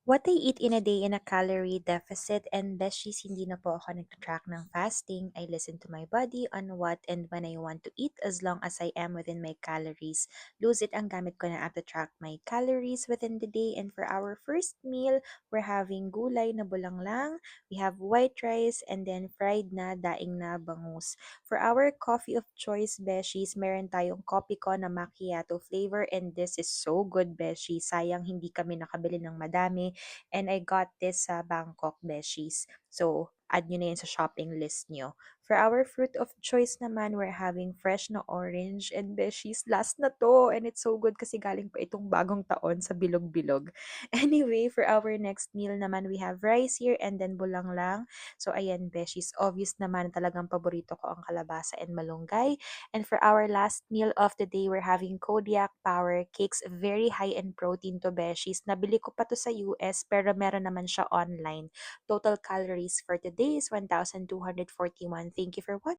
What I eat in a day in a calorie deficit, and besties, hindi na po ako nagtatrack ng fasting. I listen to my body on what and when I want to eat as long as I am within my calories. Lose it ang gamit ko na app to track my calories within the day. And for our first meal, we're having gulay na bulang lang. We have white rice and then fried na daing na bangus. For our coffee of choice, besties, meron tayong coffee ko na macchiato flavor, and this is so good, beshi. Sayang hindi kami nakabili ng madami, and I got this sa Bangkok Beshies. So, add nyo na yun sa shopping list nyo. For our fruit of choice naman, we're having fresh na orange and Beshies. Last na to, and it's so good kasi galing pa itong bagong taon sa bilog-bilog. Anyway, for our next meal naman, we have rice here and then bulang lang. So, ayan, Beshies. Obvious naman talagang paborito ko ang kalabasa and malunggay. And for our last meal of the day, we're having Kodiak Power Cakes. Very high in protein to, beshies. Nabili ko pa to sa US pero meron naman siya online. Total calories for today is 1,241. Thank you for watching.